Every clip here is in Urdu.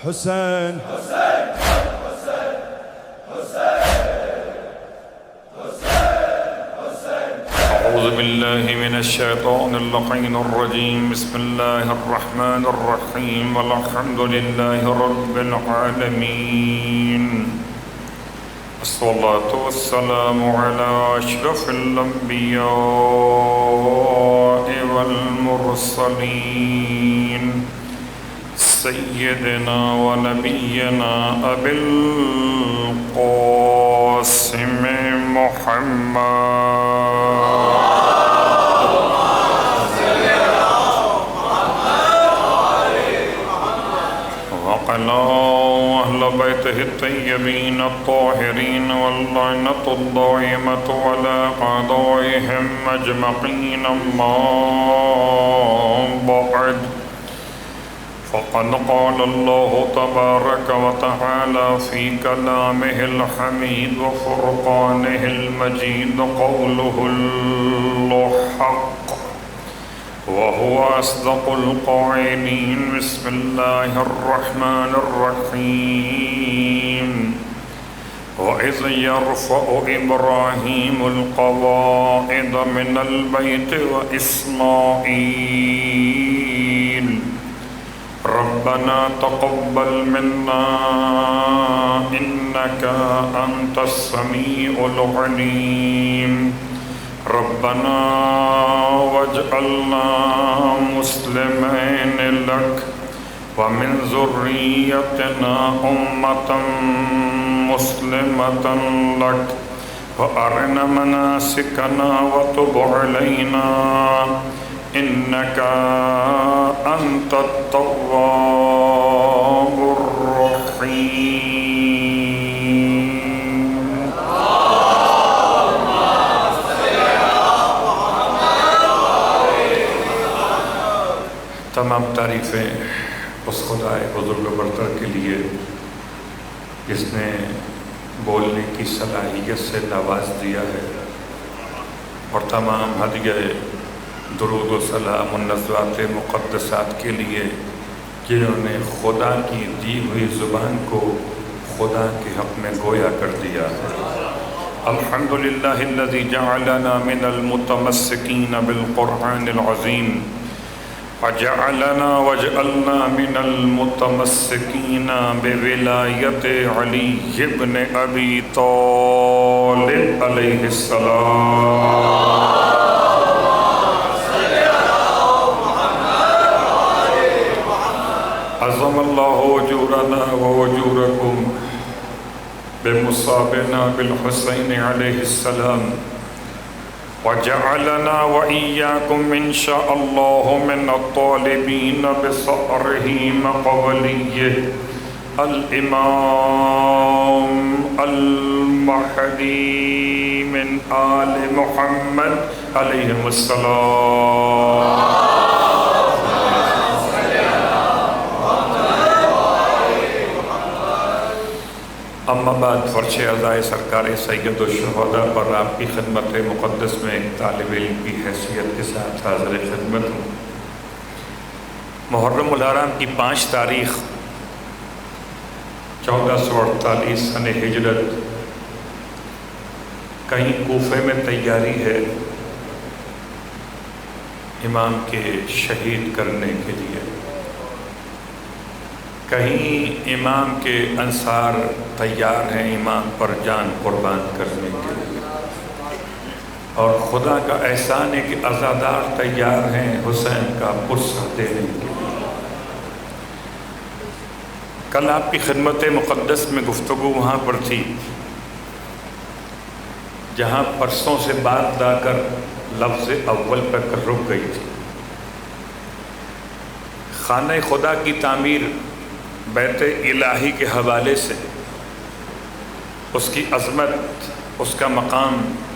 حسين أعوذ بالله من الشيطان اللعين الرجيم. بسم الله الرحمن الرحيم والحمد لله رب العالمين. الصلاة والسلام على أشرف الأنبياء والمرسلين سيدنا ونبينا أبي القاسم محمد وعلى أهل بيته الطيبين الطاهرين واللعنة الدائمة على أعدائهم أجمعين. أما بعد، فقد قال الله تبارك وتعالى في كلامه الحميد وفرقانه المجيد قوله الحق وهو أصدق القائلين. بسم الله الرحمن الرحيم. وإذ يرفع إبراهيم القواعد من البيت وإسماعيل ربنا تقبل منا إنك أنت السميع العليم. ربنا واجعلنا مسلمين لك ومن ذريتنا أمة مسلمة لك وأرنا مناسكنا وتب علينا إنك أنت التواب الرحيم. تمام تعریفیں اس خدائے بزرگ برتر کے لیے جس نے بولنے کی صلاحیت سے نواز دیا ہے، اور تمام ہدیہ درود و سلام النزوات مقدسات کے لیے جنہوں نے خدا کی دی ہوئی زبان کو خدا کے حق میں گویا کر دیا ہے. الحمدللہ الذی جعلنا من المتمسکین بالقرآن العظیم وجعلنا واجعلنا من المتمسکین بولایت علی ابن ابی طالب علیہ السلام. عظم اللہ اجورنا واجورکم بمصابنا بالحسین علیہ السلام وجعلنا وإياكم إن شاء الله من الطالبين بصأره مقبليه الإمام المهدي من آل محمد عليهم السلام. اما بعد، فرش عزائے سرکار سید الشہداء پر آپ کی خدمت مقدس میں ایک طالب علم کی حیثیت کے ساتھ حاضر خدمت ہوں. محرم الحرام کی 5 تاریخ 1448 سن ہجرت کہیں کوفے میں تیاری ہے امام کے شہید کرنے کے لیے، کہیں امام کے انصار تیار ہیں امام پر جان قربان کرنے کے لیے، اور خدا کا احسان ہے کہ عزادار تیار ہیں حسین کا پرسہ دینے کے لیے. کل آپ کی خدمت مقدس میں گفتگو وہاں پر تھی جہاں پرسوں سے بات لا کر لفظ اول پر رک گئی تھی. خانہ خدا کی تعمیر بیت الہی کے حوالے سے اس کی عظمت، اس کا مقام،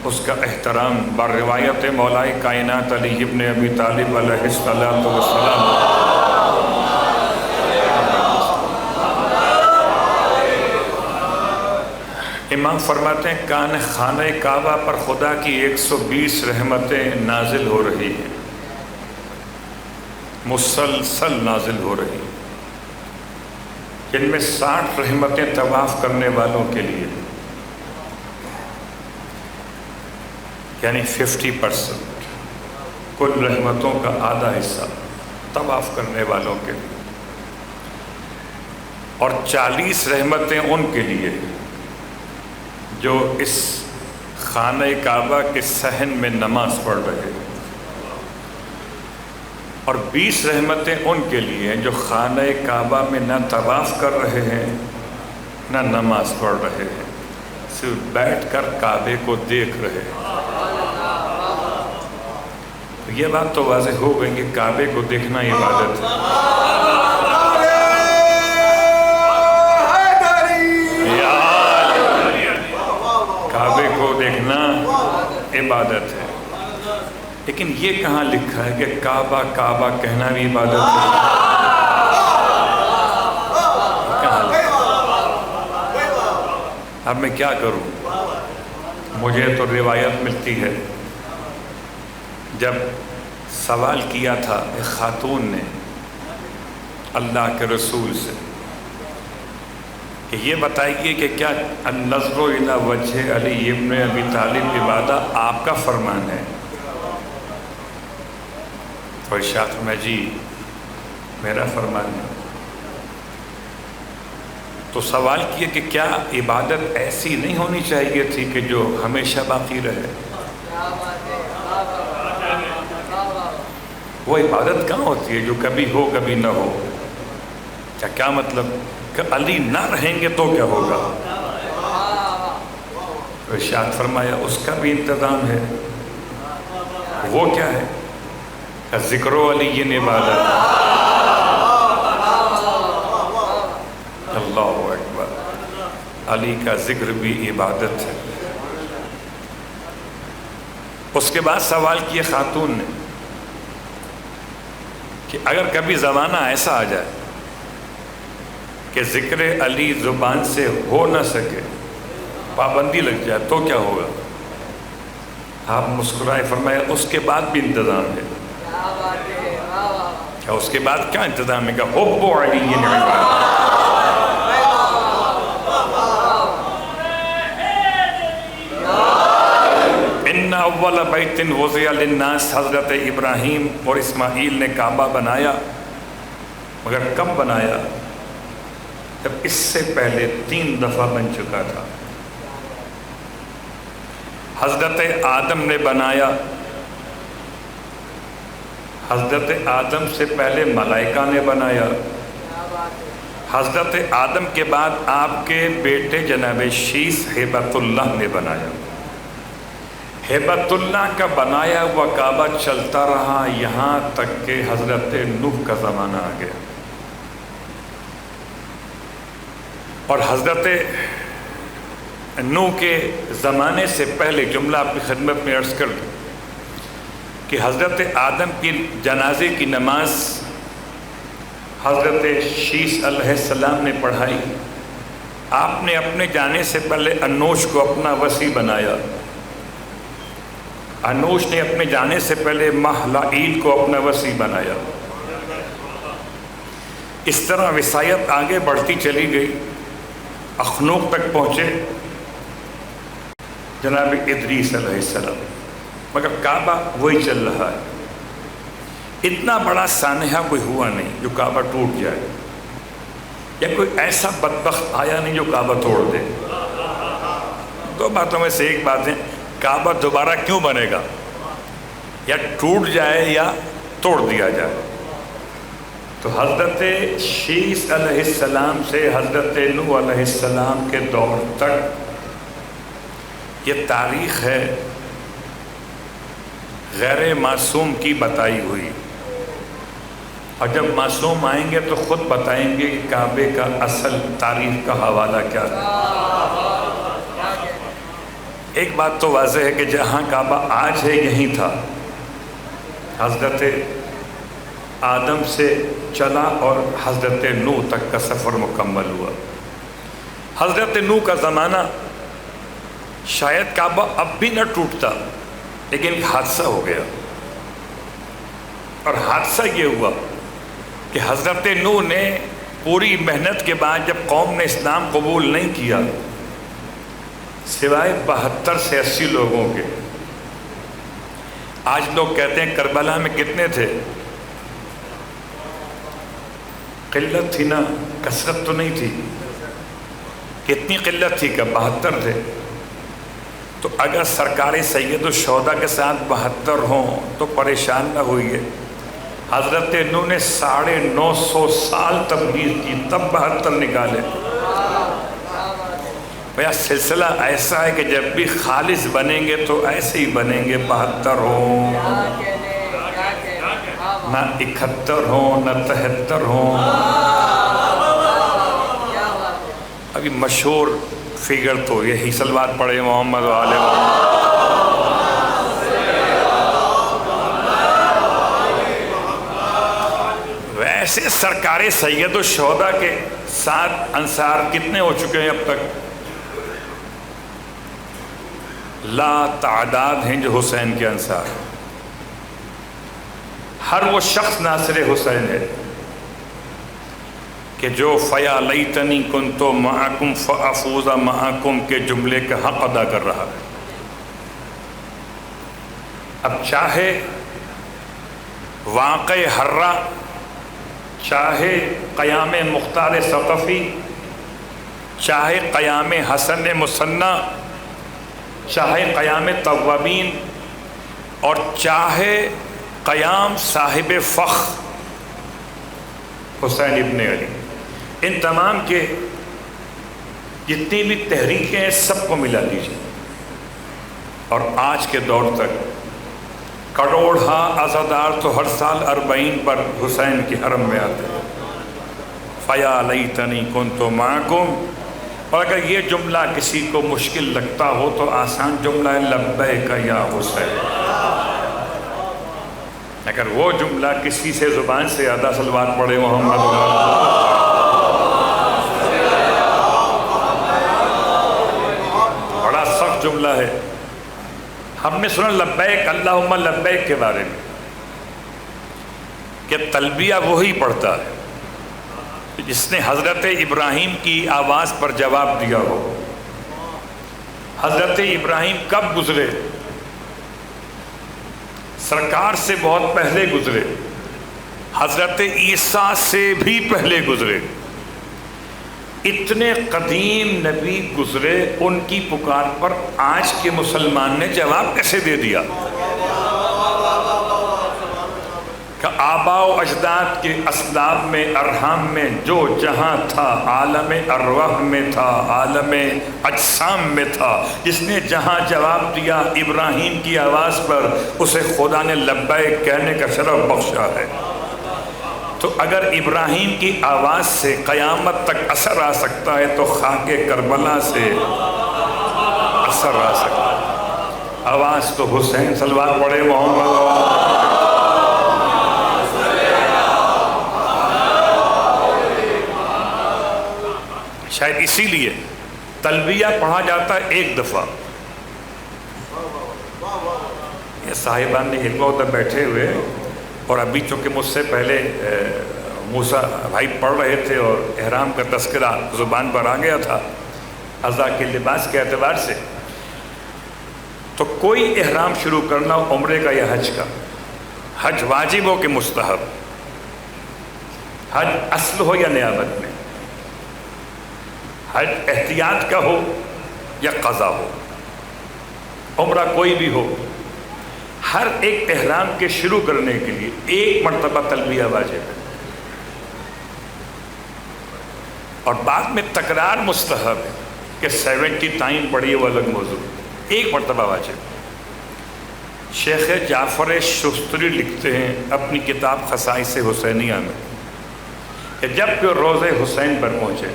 اس کا احترام بر روایت مولائے کائنات علی ابن ابی طالب علیہ الصلاۃ والسلام امام فرماتے ہیں کان خانہ کعبہ پر خدا کی 120 رحمتیں نازل ہو رہی ہیں، مسلسل نازل ہو رہی ہیں. جن میں 60 رحمتیں طواف کرنے والوں کے لیے، یعنی 50%، کل رحمتوں کا آدھا حصہ طواف کرنے والوں کے لیے، اور 40 رحمتیں ان کے لیے جو اس خانہ کعبہ کے صحن میں نماز پڑھ رہے ہیں، اور 20 رحمتیں ان کے لیے جو خانہ کعبہ میں نہ طواف کر رہے ہیں نہ نماز پڑھ رہے ہیں، صرف بیٹھ کر کعبے کو دیکھ رہے ہیں۔ یہ بات تو واضح ہو گئی کہ کعبے کو دیکھنا عبادت ہے۔ کعبے کو دیکھنا عبادت ہے، لیکن یہ کہاں لکھا ہے کہ کعبہ کعبہ کہنا بھی عبادت ہے؟ کہاں لکھا؟ اب میں کیا کروں؟ مجھے تو روایت ملتی ہے، جب سوال کیا تھا ایک خاتون نے اللہ کے رسول سے کہ یہ بتائیے کہ کیا النظر الی وجہ علی ابن ابی طالب عبادت آپ کا فرمان ہے؟ تو ارشاد میں جی میرا فرمان ہے۔ تو سوال کیا کہ کیا عبادت ایسی نہیں ہونی چاہیے تھی کہ جو ہمیشہ باقی رہے؟ وہ عبادت کہاں ہوتی ہے جو کبھی ہو کبھی نہ ہو؟ کیا مطلب کہ علی نہ رہیں گے تو کیا ہوگا؟ ارشاد فرمایا اس کا بھی انتظام ہے۔ وہ کیا ہے؟ کہ ذکر و علی عبادت۔ اللہ اکبر، علی کا ذکر بھی عبادت ہے۔ اس کے بعد سوال کیے خاتون نے کہ اگر کبھی زمانہ ایسا آ جائے کہ ذکر علی زبان سے ہو نہ سکے، پابندی لگ جائے تو کیا ہوگا؟ آپ مسکرائے، فرمایا اس کے بعد بھی انتظام ہے۔ کیا اس کے بعد کیا انتظام ہے؟ کہ حب علی عبادت۔ ان اول بیت وضع للناس، حضرت ابراہیم اور اسماعیل نے کعبہ بنایا، مگر کب بنایا؟ جب اس سے پہلے 3 دفعہ بن چکا تھا۔ حضرت آدم نے بنایا، حضرت آدم سے پہلے ملائکہ نے بنایا، حضرت آدم کے بعد آپ کے بیٹے جناب شیس ہیبت اللہ نے بنایا۔ ہیبت اللہ کا بنایا ہوا کعبہ چلتا رہا یہاں تک کہ حضرت نوح کا زمانہ آ گیا، اور حضرت نوح کے زمانے سے پہلے جملہ آپ کی خدمت میں عرض کر دوں کہ حضرت آدم کی جنازے کی نماز حضرت شیس علیہ السلام نے پڑھائی۔ آپ نے اپنے جانے سے پہلے انوش کو اپنا وصی بنایا، انوش نے اپنے جانے سے پہلے مہلائیل کو اپنا وصی بنایا۔ اس طرح وصایت آگے بڑھتی چلی گئی، اخنوق تک پہنچے جناب ادریس علیہ السلام، مگر کعبہ وہی چل رہا ہے۔ اتنا بڑا سانحہ کوئی ہوا نہیں جو کعبہ ٹوٹ جائے، یا کوئی ایسا بدبخت آیا نہیں جو کعبہ توڑ دے۔ 2 باتوں میں سے ایک بات ہے، کعبہ دوبارہ کیوں بنے گا؟ یا ٹوٹ جائے یا توڑ دیا جائے۔ تو حضرت شیس علیہ السلام سے حضرت نوح علیہ السلام کے دور تک یہ تاریخ ہے غیر معصوم کی بتائی ہوئی، اور جب معصوم آئیں گے تو خود بتائیں گے کہ کعبے کا اصل تاریخ کا حوالہ کیا ہے۔ ایک بات تو واضح ہے کہ جہاں کعبہ آج ہے یہیں تھا۔ حضرت آدم سے چلا اور حضرت نوح تک کا سفر مکمل ہوا۔ حضرت نوح کا زمانہ شاید کعبہ اب بھی نہ ٹوٹتا، لیکن ایک حادثہ ہو گیا، اور حادثہ یہ ہوا کہ حضرت نوح نے پوری محنت کے بعد جب قوم نے اسلام قبول نہیں کیا سوائے 72 سے 80 لوگوں کے. آج لوگ کہتے ہیں کربلا میں کتنے تھے؟ قلت تھی نا، کثرت تو نہیں تھی. کتنی قلت تھی؟ کہ 72 تھے. تو اگر سرکار سید الشہداء کے ساتھ 72 ہوں تو پریشان نہ ہوئیے. حضرت نوح نے 950 سال تبلیغ کی تب 72 نکالے. بھیا سلسلہ ایسا ہے کہ جب بھی خالص بنیں گے تو ایسے ہی بنیں گے. 72 ہوں نہ 71 ہوں نہ 73 ہوں. ابھی مشہور فگر تو یہی صلوات پڑھے محمد و آل محمد. ویسے سرکار سید الشہداء کے ساتھ انصار کتنے ہو چکے ہیں اب تک؟ لا تعداد ہیں جو حسین کے انصار. ہر وہ شخص ناصر حسین ہے کہ جو فیا لیتنی کنت معکم فافوز معکم کے جملے کا حق ادا کر رہا ہے. اب چاہے واقع حرہ، چاہے قیام مختار ثقفی، چاہے قیام حسن مصنع، چاہے قیام توابین، اور چاہے قیام صاحب فخر حسین ابن علی، ان تمام کے جتنی بھی تحریکیں ہیں سب کو ملا دیجیے. اور آج کے دور تک کروڑا عزادار تو ہر سال 40 پر حسین کے حرم میں آتے ہیں. فیا لیتنی کنت معکم. اور اگر یہ جملہ کسی کو مشکل لگتا ہو تو آسان جملہ ہے لبیک یا حسین. اگر وہ جملہ کسی سے زبان سے آدھا صلوات پڑھے محمد، بڑا سخت جملہ ہے. ہم نے سنا لبیک اللہم لبیک کے بارے میں کہ تلبیہ وہی پڑھتا ہے جس نے حضرت ابراہیم کی آواز پر جواب دیا ہو. حضرت ابراہیم کب گزرے؟ سرکار سے بہت پہلے گزرے، حضرت عیسیٰ سے بھی پہلے گزرے. اتنے قدیم نبی گزرے، ان کی پکار پر آج کے مسلمان نے جواب کیسے دے دیا؟ کہ آباء و اجداد کے اسلاف میں، ارحام میں جو جہاں تھا، عالم ارواح میں تھا، عالم اجسام میں تھا، جس نے جہاں جواب دیا ابراہیم کی آواز پر، اسے خدا نے لبیک کہنے کا شرف بخشا ہے. تو اگر ابراہیم کی آواز سے قیامت تک اثر آ سکتا ہے تو خاک کربلا سے اثر آ سکتا ہے. آواز تو حسین صلوات پڑھے محمد. شاید اسی لیے تلبیہ پڑھا جاتا ہے ایک دفعہ. یہ صاحبان نے علم ادب بیٹھے ہوئے، اور ابھی چونکہ مجھ سے پہلے موسیٰ بھائی پڑھ رہے تھے اور احرام کا تذکرہ زبان پر آ گیا تھا اعضاء کے لباس کے اعتبار سے. تو کوئی احرام شروع کرنا عمرے کا یا حج کا، حج واجب ہو کہ مستحب، حج اصل ہو یا نیابت میں، حج احتیاط کا ہو یا قضا ہو، عمرہ کوئی بھی ہو، ہر ایک احرام کے شروع کرنے کے لیے ایک مرتبہ تلبیہ واجب ہے. اور بعد میں تکرار مستحب ہے کہ 70 ٹائم پڑھیے، وہ الگ موضوع. ایک مرتبہ واجب. شیخ جعفر شستری لکھتے ہیں اپنی کتاب خصائص حسینیہ میں کہ جب کہ روضہ حسین پر پہنچے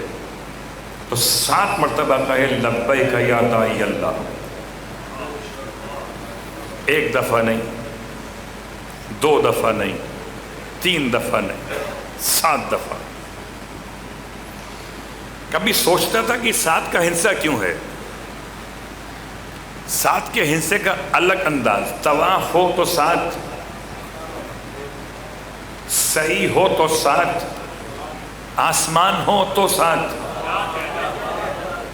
تو 7 مرتبہ کہے لبیک یا داعی اللہ. ایک دفعہ نہیں، 2 دفعہ نہیں، 3 دفعہ نہیں، 7 دفعہ. کبھی سوچتا تھا کہ 7 کا ہنسا کیوں ہے؟ 7 کے ہنسے کا الگ انداز. طواف ہو تو 7، سعی ہو تو 7، آسمان ہو تو ساتھ،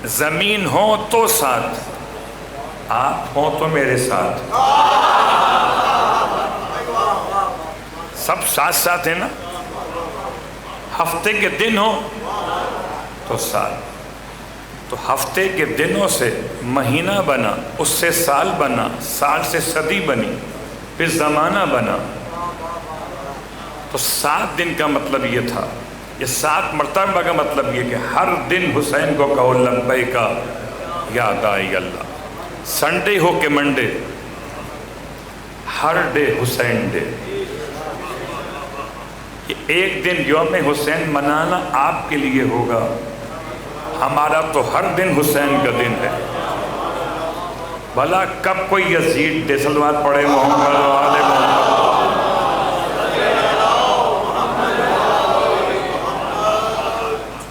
زمین ہو تو ساتھ، آپ ہوں تو میرے ساتھ، سب ساتھ ساتھ ہیں نا. ہفتے کے دن ہو تو ساتھ، تو ہفتے کے دنوں سے مہینہ بنا، اس سے سال بنا، سال سے صدی بنی، پھر زمانہ بنا. تو 7 دن کا مطلب یہ تھا، یہ 7 مرتبہ کا مطلب یہ کہ ہر دن حسین کو کہو لبیک یا داعی اللہ. سنڈے ہو کہ منڈے، ہر ڈے حسین ڈے. یہ ایک دن یوم حسین منانا آپ کے لیے ہوگا، ہمارا تو ہر دن حسین کا دن ہے. بھلا کب کوئی یزید دے صلوات پڑھے محمد و آل محمد.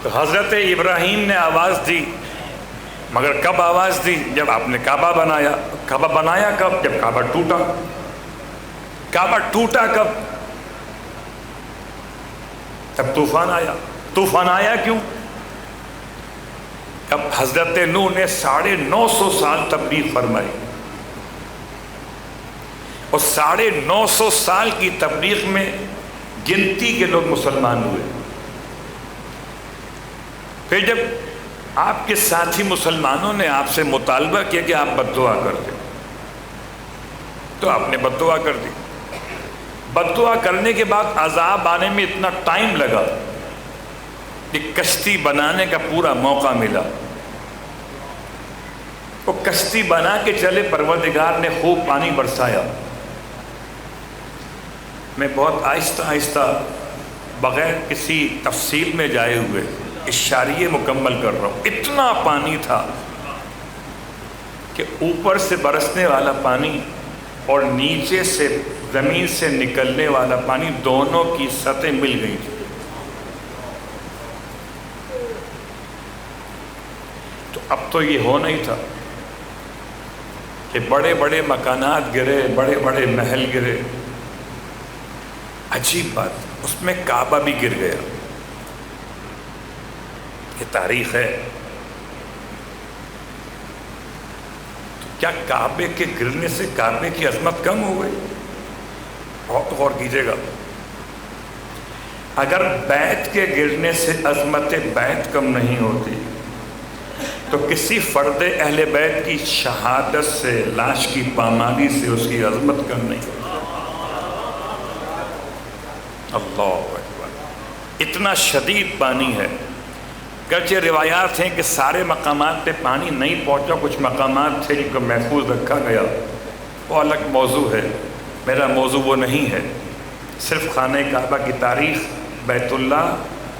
تو حضرت ابراہیم نے آواز دی، مگر کب آواز دی؟ جب آپ نے کعبہ بنایا. کعبہ بنایا کب؟ جب کعبہ ٹوٹا. کعبہ ٹوٹا کب؟ تب طوفان آیا. طوفان آیا کیوں؟ اب حضرت نوح نے 950 سال تبلیغ فرمائی، اور 950 سال کی تبلیغ میں گنتی کے لوگ مسلمان ہوئے. پھر جب آپ کے ساتھی مسلمانوں نے آپ سے مطالبہ کیا کہ آپ بد دعا کر دیں، تو آپ نے بد دعا کر دی. بد دعا کرنے کے بعد عذاب آنے میں اتنا ٹائم لگا کہ کشتی بنانے کا پورا موقع ملا. وہ کشتی بنا کے چلے، پروردگار نے خوب پانی برسایا. میں بہت آہستہ آہستہ بغیر کسی تفصیل میں جائے ہوئے اشاریے مکمل کر رہا ہوں. اتنا پانی تھا کہ اوپر سے برسنے والا پانی اور نیچے سے زمین سے نکلنے والا پانی دونوں کی سطح مل گئی تھی. تو اب تو یہ ہونا ہی تھا کہ بڑے بڑے مکانات گرے، بڑے بڑے محل گرے. عجیب بات، اس میں کعبہ بھی گر گیا. یہ تاریخ ہے. تو کیا کعبے کے گرنے سے کعبے کی عظمت کم ہو گئی؟ بہت غور کیجیے گا. اگر بیت کے گرنے سے عظمت بیت کم نہیں ہوتی تو کسی فرد اہل بیت کی شہادت سے، لاش کی پامالی سے اس کی عظمت کم نہیں ہوتی. اللہ اکبر. اتنا شدید پانی ہے. گرچہ روایات ہیں کہ سارے مقامات پہ پانی نہیں پہنچا، کچھ مقامات تھے جن کو محفوظ رکھا گیا، وہ الگ موضوع ہے. میرا موضوع وہ نہیں ہے. صرف خانہ کعبہ کی تاریخ، بیت اللہ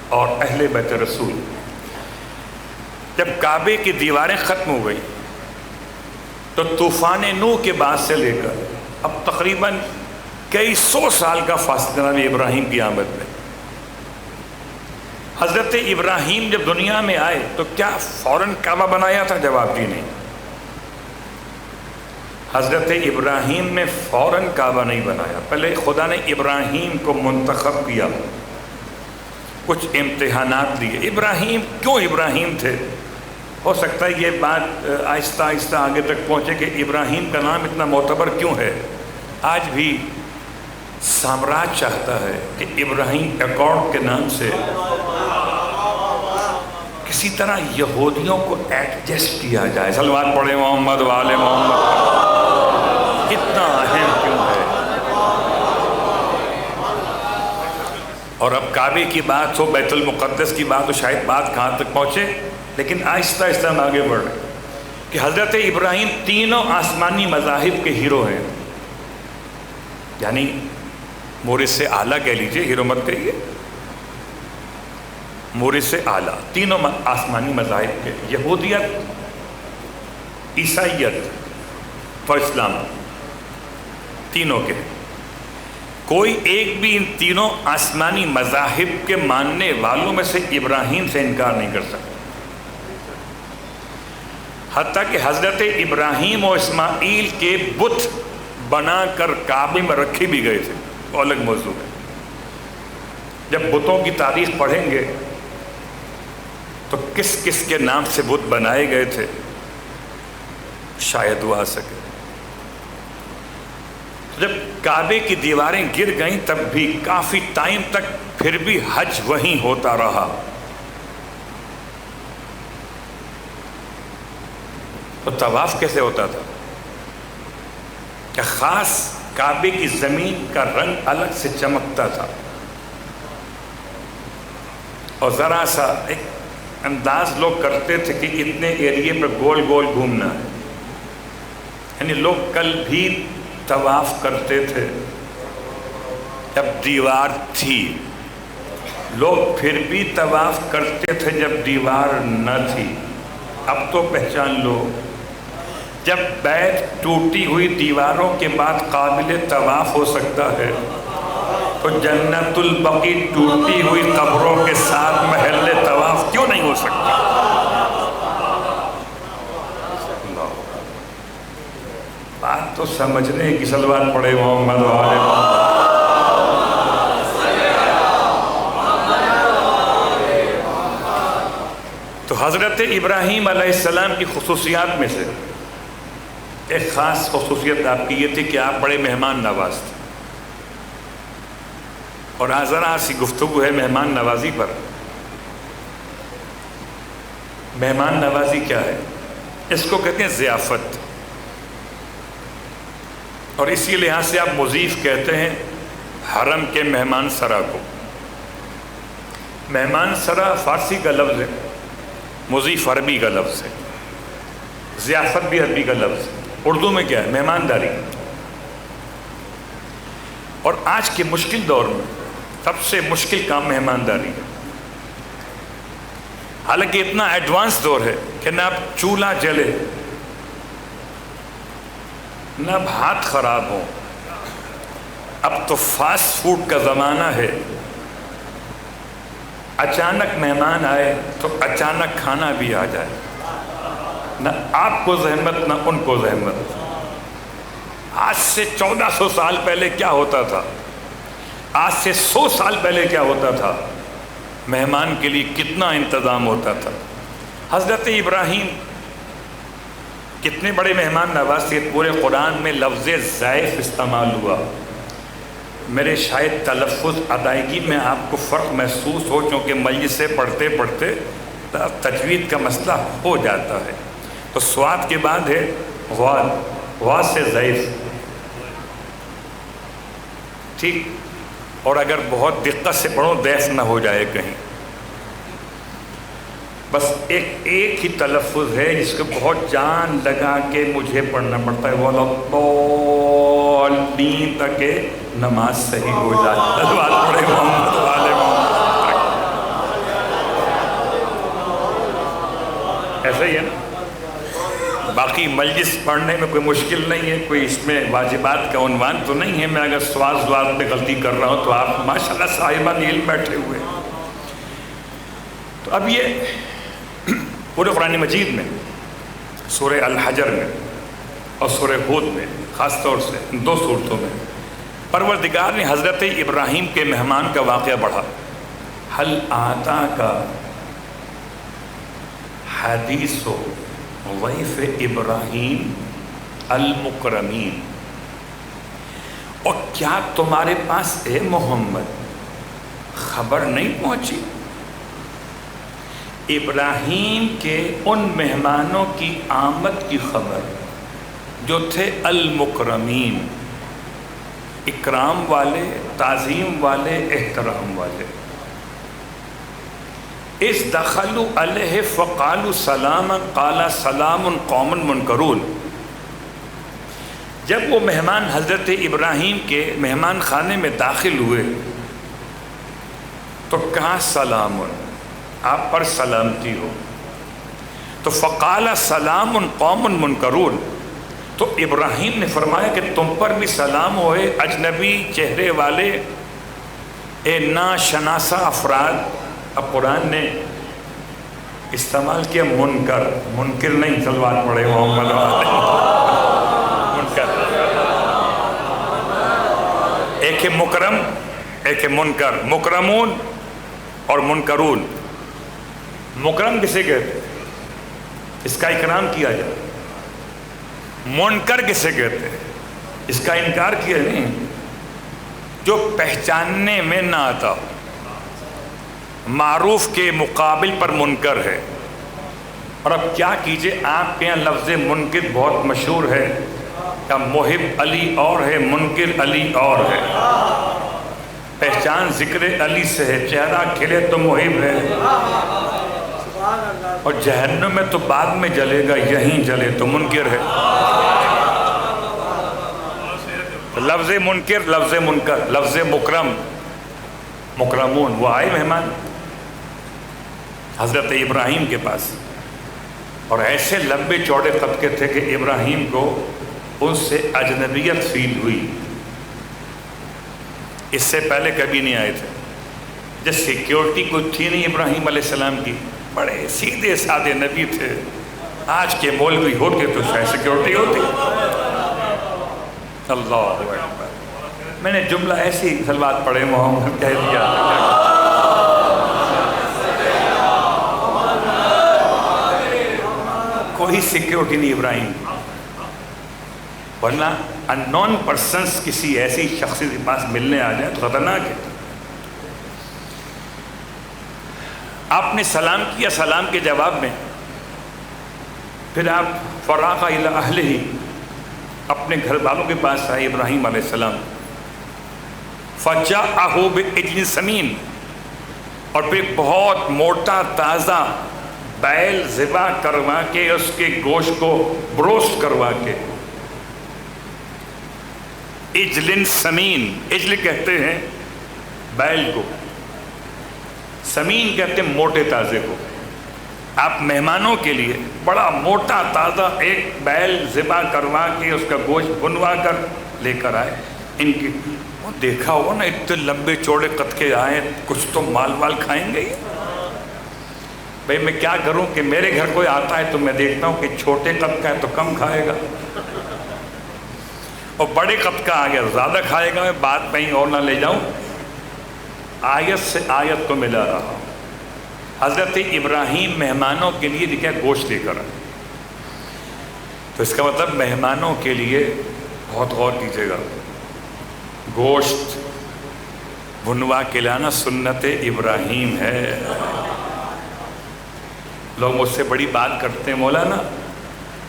اور اہل بیت رسول. جب کعبے کی دیواریں ختم ہو گئی تو طوفان نوح کے بعد سے لے کر اب تقریباً کئی 100 سال کا فاصلہ جناب ابراہیم کی آمد میں. حضرت ابراہیم جب دنیا میں آئے تو کیا فوراً کعبہ بنایا تھا؟ جواب جی نہیں. حضرت ابراہیم نے فوراً کعبہ نہیں بنایا. پہلے خدا نے ابراہیم کو منتخب کیا، کچھ امتحانات دیے. ابراہیم کیوں ابراہیم تھے؟ ہو سکتا ہے یہ بات آہستہ آہستہ آگے تک پہنچے کہ ابراہیم کا نام اتنا معتبر کیوں ہے. آج بھی سامراج چاہتا ہے کہ ابراہیم اکارڈ کے نام سے کسی طرح یہودیوں کو ایڈجسٹ کیا جائے. صلوات پڑھے محمد و آل محمد. اتنا اہم کیوں ہے؟ اور اب کعبے کی بات ہو، بیت المقدس کی بات ہو، شاید بات کہاں تک پہنچے، لیکن آہستہ آہستہ ہم آگے بڑھ رہے کہ حضرت ابراہیم تینوں آسمانی مذاہب کے ہیرو ہیں. یعنی مورث سے اعلیٰ کہہ لیجئے، ہیرو مت کہیے، مورث سے اعلیٰ تینوں آسمانی مذاہب کے، یہودیت، عیسائیت اور اسلام، تینوں کے. کوئی ایک بھی ان تینوں آسمانی مذاہب کے ماننے والوں میں سے ابراہیم سے انکار نہیں کر سکتا. حتیٰ کہ حضرت ابراہیم و اسماعیل کے بت بنا کر کعبے میں رکھے بھی گئے تھے، وہ الگ موضوع ہے. جب بتوں کی تاریخ پڑھیں گے تو کس کس کے نام سے بت بنائے گئے تھے شاید وہ آ سکے. جب کعبے کی دیواریں گر گئیں تب بھی کافی ٹائم تک پھر بھی حج وہیں ہوتا رہا. تو طواف کیسے ہوتا تھا؟ کہ خاص کعبے کی زمین کا رنگ الگ سے چمکتا تھا اور ذرا سا ایک انداز لوگ کرتے تھے کہ اتنے ایریے پر گول گول گھومنا ہے. یعنی لوگ کل بھی طواف کرتے تھے جب دیوار تھی، لوگ پھر بھی طواف کرتے تھے جب دیوار نہ تھی. اب تو پہچان لو، جب بیت ٹوٹی ہوئی دیواروں کے بعد قابل طواف ہو سکتا ہے تو جنت البقیع ٹوٹی ہوئی قبروں کے ساتھ محل طواف کیوں نہیں ہو سکتا؟ بات تو سمجھنے کی صلوات پڑھے محمد والے. تو حضرت ابراہیم علیہ السلام کی خصوصیات میں سے ایک خاص خصوصیت آپ کی یہ تھی کہ آپ بڑے مہمان نواز تھے. اور آج ذرا سی گفتگو ہے مہمان نوازی پر. مہمان نوازی کیا ہے؟ اس کو کہتے ہیں ضیافت، اور اسی لحاظ سے آپ مضیف کہتے ہیں حرم کے مہمان سرا کو. مہمان سرا فارسی کا لفظ ہے، مضیف عربی کا لفظ ہے، ضیافت بھی عربی کا لفظ ہے. اردو میں کیا ہے؟ مہمانداری. اور آج کے مشکل دور میں سب سے مشکل کام مہمانداری ہے. حالانکہ اتنا ایڈوانس دور ہے کہ نہ اب چولہا جلے، نہ اب ہاتھ خراب ہو. اب تو فاسٹ فوڈ کا زمانہ ہے. اچانک مہمان آئے تو اچانک کھانا بھی آ جائے، نہ آپ کو زحمت نہ ان کو زحمت. آج سے 1400 سال پہلے کیا ہوتا تھا، آج سے 100 سال پہلے کیا ہوتا تھا، مہمان کے لیے کتنا انتظام ہوتا تھا. حضرت ابراہیم کتنے بڑے مہمان نواز تھے. پورے قرآن میں لفظ ضیف استعمال ہوا. میرے شاید تلفظ ادائیگی میں آپ کو فرق محسوس ہو، چونکہ مجلس سے پڑھتے پڑھتے تجوید کا مسئلہ ہو جاتا ہے. تو سواد کے بعد ہے غواد، غواد سے ضعیف، ٹھیک. اور اگر بہت دقت سے پڑھو ضعف نہ ہو جائے کہیں. بس ایک ہی تلفظ ہے جس کو بہت جان لگا کے مجھے پڑھنا پڑتا ہے، وَلَضَّالِّينَ تک کہ نماز صحیح ہو جائے. صلوات پڑھے محمد والے محمد. ایسا ہی ہے نا. باقی مجلس پڑھنے میں کوئی مشکل نہیں ہے، کوئی اس میں واجبات کا عنوان تو نہیں ہے. میں اگر سواز میں غلطی کر رہا ہوں تو آپ ماشاءاللہ صاحبان علم بیٹھے ہوئے. تو اب یہ پورے قرآن مجید میں سورہ الحجر میں اور سورہ ہود میں خاص طور سے ان 2 صورتوں میں پروردگار نے حضرت ابراہیم کے مہمان کا واقعہ پڑھا. حل آتاک حدیث ضیف ابراہیم المکرمین. اور کیا تمہارے پاس اے محمد خبر نہیں پہنچی ابراہیم کے ان مہمانوں کی آمد کی خبر جو تھے المکرمین، اکرام والے، تعظیم والے، احترام والے. اس دخلوا علیہ فقالوا سلاما قال سلام قوم منکرون. جب وہ مہمان حضرت ابراہیم کے مہمان خانے میں داخل ہوئے تو کہا سلام، آپ پر سلامتی ہو. تو فقال سلام قوم منکرون. تو ابراہیم نے فرمایا کہ تم پر بھی سلام ہوئے اجنبی چہرے والے، اے ناشناسا افراد. اب قرآن نے استعمال کیا منکر، منکر نہیں. صلوات پڑھے محمد والے. منکر ایک ہے مکرم، ایک ہے منکر. مکرمون اور منکرون. مکرم کسے کہتے ہیں؟ اس کا اکرام کیا جائے. منکر کسے کہتے ہیں؟ اس کا انکار کیا نہیں، جو پہچاننے میں نہ آتا ہو. معروف کے مقابل پر منکر ہے. اور اب کیا کیجئے، آپ کے یہاں لفظ منکر بہت مشہور ہے کہ محب علی اور ہے، منکر علی اور ہے. پہچان ذکر علی سے ہے، چہرہ کھلے تو محب ہے، اور جہنم میں تو بعد میں جلے گا، یہیں جلے تو منکر ہے. لفظ منکر، لفظ منکر، لفظ مکرم، مکرمون. وہ آئے مہمان حضرت ابراہیم کے پاس، اور ایسے لمبے چوڑے قد کے تھے کہ ابراہیم کو ان سے اجنبیت فیل ہوئی. اس سے پہلے کبھی نہیں آئے تھے. جس سیکیورٹی کوئی تھی نہیں ابراہیم علیہ السلام کی، بڑے سیدھے سادے نبی تھے. آج کے مولوی ہوتے تو شاید سیکیورٹی ہوتی. اللہ اکبر. میں نے جملہ ایسی صلوات پڑھے محمد کہہ دیا، کوئی سیکیورٹی نہیں ابراہیم. ورنہ ان نون پرسنس کسی ایسی شخصی کے پاس ملنے آ جائے تو خطرناک ہے. آپ نے سلام کیا، سلام کے جواب میں پھر آپ فراغ الی اہلہ، اپنے گھر والوں کے پاس آئے ابراہیم علیہ السلام. فجاءہ بعجل سمین، اور پھر بہت موٹا تازہ بیل ذبح کروا کے اس کے گوشت کو بروسٹ کروا کے. اجل سمین، اجل کہتے ہیں بیل کو، سمین کہتے ہیں موٹے تازے کو. آپ مہمانوں کے لیے بڑا موٹا تازہ ایک بیل ذبح کروا کے اس کا گوشت بنوا کر لے کر آئے. ان کی وہ دیکھا ہو نا، اتنے لمبے چوڑے قد کے آئے، کچھ تو مال وال کھائیں گے. بھئی میں کیا کروں کہ میرے گھر کوئی آتا ہے تو میں دیکھتا ہوں کہ چھوٹے قد کا ہے تو کم کھائے گا، اور بڑے قد کا آ گیا زیادہ کھائے گا. میں بات کہیں اور نہ لے جاؤں، آیت سے آیت کو ملا رہا ہوں. حضرت ابراہیم مہمانوں کے لیے لکھا گوشت لے کر آئے. تو اس کا مطلب مہمانوں کے لیے بہت غور کیجیے گا، گوشت بنوا کے لانا سنت ابراہیم ہے. لوگ مجھ سے بڑی بات کرتے ہیں، مولانا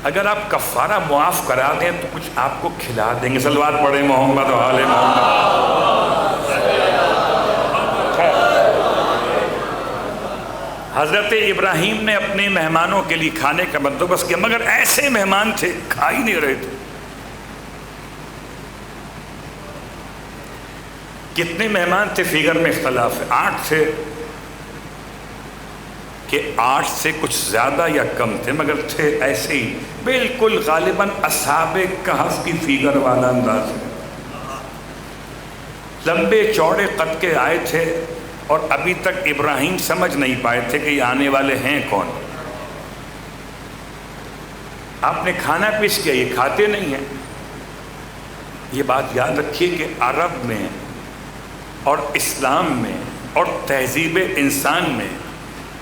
اگر آپ کفارہ معاف کرا دیں تو کچھ آپ کو کھلا دیں گے. صلوات پڑھیں محمد و آل محمد. حضرت ابراہیم نے اپنے مہمانوں کے لیے کھانے کا بندوبست کیا، مگر ایسے مہمان تھے کھا ہی نہیں رہے تھے. کتنے مہمان تھے فگر میں اختلاف ہے، 8 تھے کہ 8 سے کچھ زیادہ یا کم تھے، مگر تھے ایسے ہی بالکل غالباً اصحاب کہف کی فگر والا انداز ہے. لمبے چوڑے قد کے آئے تھے، اور ابھی تک ابراہیم سمجھ نہیں پائے تھے کہ یہ آنے والے ہیں کون. آپ نے کھانا پیش کیا، یہ کھاتے نہیں ہیں. یہ بات یاد رکھیے کہ عرب میں اور اسلام میں اور تہذیب انسان میں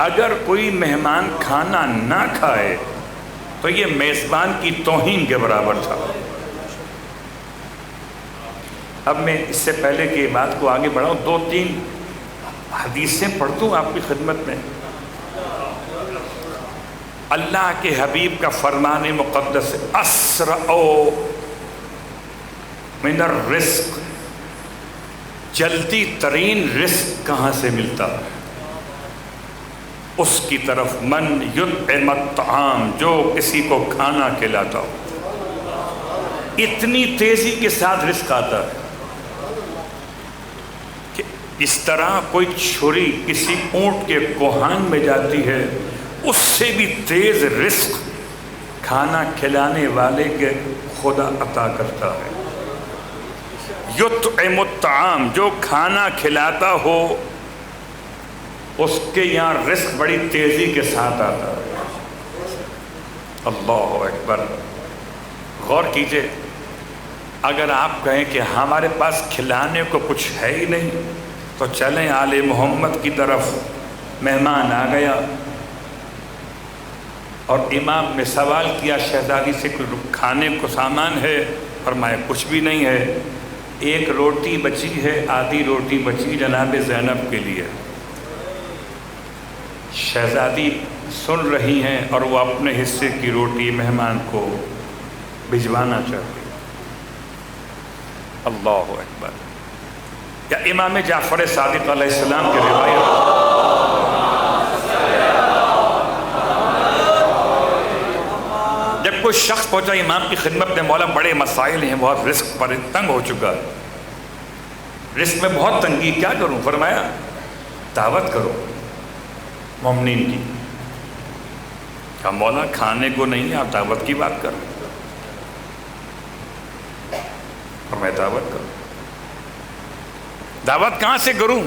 اگر کوئی مہمان کھانا نہ کھائے تو یہ میزبان کی توہین کے برابر تھا. اب میں اس سے پہلے کہ بات کو آگے بڑھاؤں 2-3 حدیثیں پڑھ دوں آپ کی خدمت میں. اللہ کے حبیب کا فرمان مقدس، اسرع من الرزق، جلدی ترین رزق کہاں سے ملتا ہے؟ اس کی طرف من یطعم الطعام، جو کسی کو کھانا کھلاتا ہو. اتنی تیزی کے ساتھ رزق آتا ہے کہ اس طرح کوئی چھری کسی اونٹ کے کوہان میں جاتی ہے، اس سے بھی تیز رزق کھانا کھلانے والے کے خدا عطا کرتا ہے. یطعم الطعام، جو کھانا کھلاتا ہو اس کے یہاں رزق بڑی تیزی کے ساتھ آتا ہے. اللہ اکبر. غور کیجئے، اگر آپ کہیں کہ ہمارے پاس کھلانے کو کچھ ہے ہی نہیں تو چلیں آل محمد کی طرف. مہمان آ گیا، اور امام نے سوال کیا شہزادی سے کہ کھانے کو سامان ہے؟ فرمایا کچھ بھی نہیں ہے، ایک روٹی بچی ہے، آدھی روٹی بچی جناب زینب کے لیے۔ شہزادی سن رہی ہیں اور وہ اپنے حصے کی روٹی مہمان کو بھجوانا چاہتی۔ اللہ اکبر۔ یا امام جعفر صادق علیہ السلام کی روایت، جب کوئی شخص پہنچا امام کی خدمت میں، مولا بڑے مسائل ہیں، بہت رزق پر تنگ ہو چکا، رزق میں بہت تنگی، کیا کروں؟ فرمایا دعوت کرو مومنین کی۔ کہا مولا کھانے کو نہیں، آپ دعوت کی بات کر رہے۔ فرمایا دعوت کرو۔ دعوت کہاں سے کروں؟